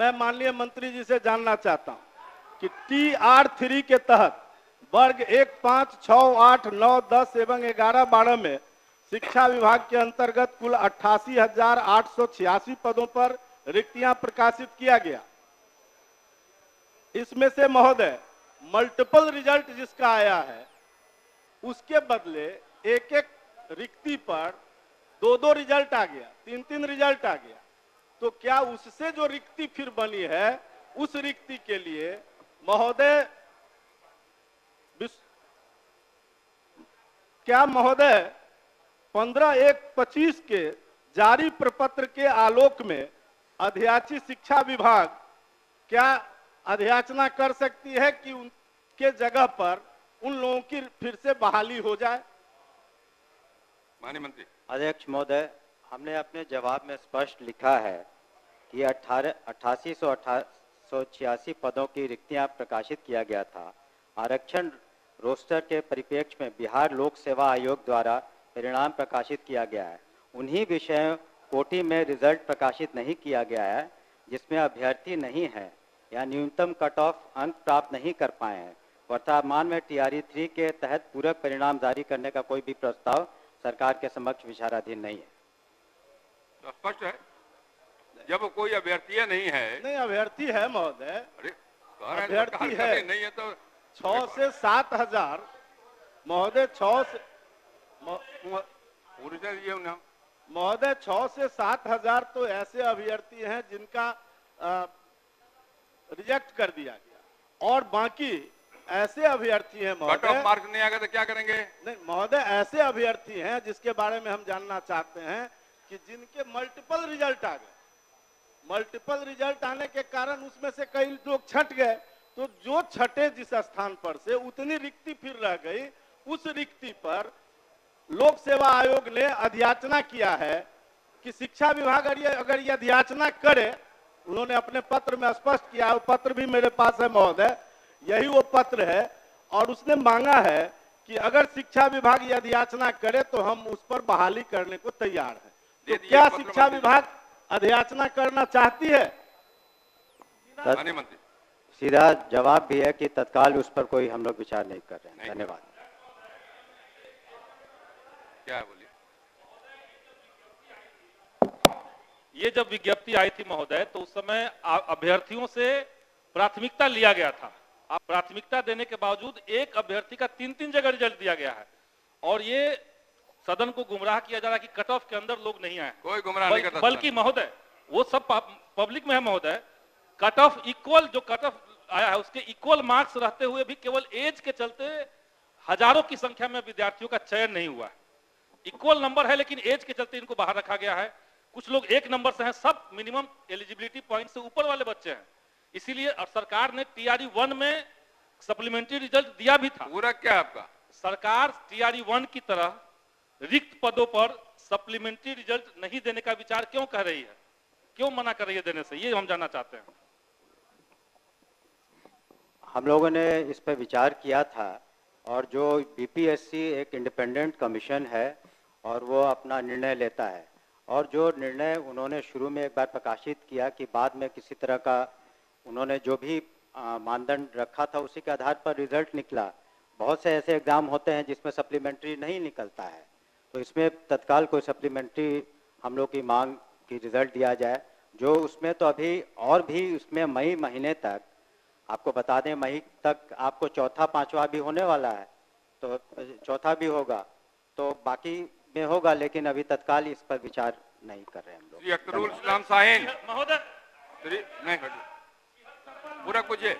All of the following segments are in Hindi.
मैं माननीय मंत्री जी से जानना चाहता हूं कि TR3 के तहत वर्ग 1, 5, 6, 8, 9, 10 एवं 11, 12 में शिक्षा विभाग के अंतर्गत कुल 88,886 पदों पर रिक्तियां प्रकाशित किया गया। इसमें से महोदय मल्टीपल रिजल्ट जिसका आया है उसके बदले एक एक रिक्ति पर 2-2 रिजल्ट आ गया, 3-3 रिजल्ट आ गया। तो क्या उससे जो रिक्ति फिर बनी है उस रिक्ति के लिए महोदय क्या महोदय 15/1/25 के जारी प्रपत्र के आलोक में अध्याची शिक्षा विभाग क्या अध्याचना कर सकती है कि उनके जगह पर उन लोगों की फिर से बहाली हो जाए? माननीय मंत्री। अध्यक्ष महोदय, हमने अपने जवाब में स्पष्ट लिखा है कि 8886 पदों की रिक्तियां प्रकाशित किया गया था। आरक्षण रोस्टर के परिप्रेक्ष्य में बिहार लोक सेवा आयोग द्वारा परिणाम प्रकाशित किया गया है। उन्हीं विषयों कोटि में रिजल्ट प्रकाशित नहीं किया गया है जिसमें अभ्यर्थी नहीं है या न्यूनतम कट ऑफ अंक प्राप्त नहीं कर पाए हैं। वर्तमान में TR3 के तहत पूरक परिणाम जारी करने का कोई भी प्रस्ताव सरकार के समक्ष विचाराधीन नहीं है। तो स्पष्ट है, जब कोई अभ्यर्थी नहीं है। नहीं, अभ्यर्थी है महोदय, अभ्यर्थी है नहीं है तो 6 से 7 हजार महोदय, 6 से महोदय 6 से 7 हजार तो ऐसे अभ्यर्थी हैं जिनका रिजेक्ट कर दिया गया और बाकी ऐसे अभ्यर्थी हैं महोदय, मार्क्स नहीं आएगा तो क्या करेंगे? नहीं महोदय, ऐसे अभ्यर्थी हैं जिसके बारे में हम जानना चाहते हैं कि जिनके मल्टीपल रिजल्ट आ गए। मल्टीपल रिजल्ट आने के कारण उसमें से कई लोग छट गए, तो जो छठे जिस स्थान पर से उतनी रिक्ति फिर रह गई, उस रिक्ति पर लोक सेवा आयोग ने अध्याचना किया है कि शिक्षा विभाग अगर ये अध्याचना करे, उन्होंने अपने पत्र में स्पष्ट किया, वो पत्र भी मेरे पास है महोदय, यही वो पत्र है, और उसने मांगा है कि अगर शिक्षा विभाग ये अध्याचना करे तो हम उस पर बहाली करने को तैयार हैं। तो क्या शिक्षा विभाग अध्याचना करना चाहती है? मंत्री, सीधा जवाब भी है कि तत्काल उस पर कोई हम लोग विचार नहीं कर रहे हैं। धन्यवाद। क्या बोलिए? ये जब विज्ञप्ति आई थी महोदय तो उस समय अभ्यर्थियों से प्राथमिकता लिया गया था। आप प्राथमिकता देने के बावजूद एक अभ्यर्थी का 3-3 जगह रिजल्ट दिया गया है और ये सदन को गुमराह किया जा रहा है कि कट ऑफ के अंदर लोग नहीं आए। कोई गुमराह नहीं करता, बल्कि महोदय वो सब पब्लिक में है महोदय, कट ऑफ इक्वल, जो कट ऑफ आया है उसके इक्वल मार्क्स रहते हुए भी केवल एज के चलते हजारों की संख्या में विद्यार्थियों का चयन नहीं हुआ है। इक्वल नंबर है लेकिन एज के चलते इनको बाहर रखा गया है। कुछ लोग 1 नंबर से हैं, सब मिनिमम एलिजिबिलिटी पॉइंट से ऊपर वाले बच्चे हैं। इसीलिए और सरकार ने TR1 में सप्लीमेंट्री रिजल्ट दिया भी था। पूरा क्या आपका? सरकार TR1 की तरह रिक्त पदों पर सप्लीमेंट्री रिजल्ट नहीं देने का विचार क्यों कर रही है, क्यों मना कर रही है देने से, ये हम जानना चाहते हैं। हम लोगों ने इस पर विचार किया था और जो BPSC एक इंडिपेंडेंट कमीशन है और वो अपना निर्णय लेता है, और जो निर्णय उन्होंने शुरू में एक बार प्रकाशित किया कि बाद में किसी तरह का उन्होंने जो भी मानदंड रखा था उसी के आधार पर रिजल्ट निकला। बहुत से ऐसे एग्जाम होते हैं जिसमें सप्लीमेंट्री नहीं निकलता है, तो इसमें तत्काल कोई सप्लीमेंट्री हम लोग की मांग की रिजल्ट दिया जाए। जो उसमें तो अभी और भी उसमें मई महीने तक, आपको बता दें मई तक आपको चौथा पांचवा भी होने वाला है, तो चौथा भी होगा, तो बाकी में होगा, लेकिन अभी तत्काल इस पर विचार नहीं कर रहे हैं हम लोग। अख्तरुल इस्लाम साहिन महोदय, नहीं पूरा पूछिए।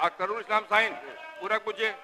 अख्तरुल इस्लाम साहिन पूरा पूछिए।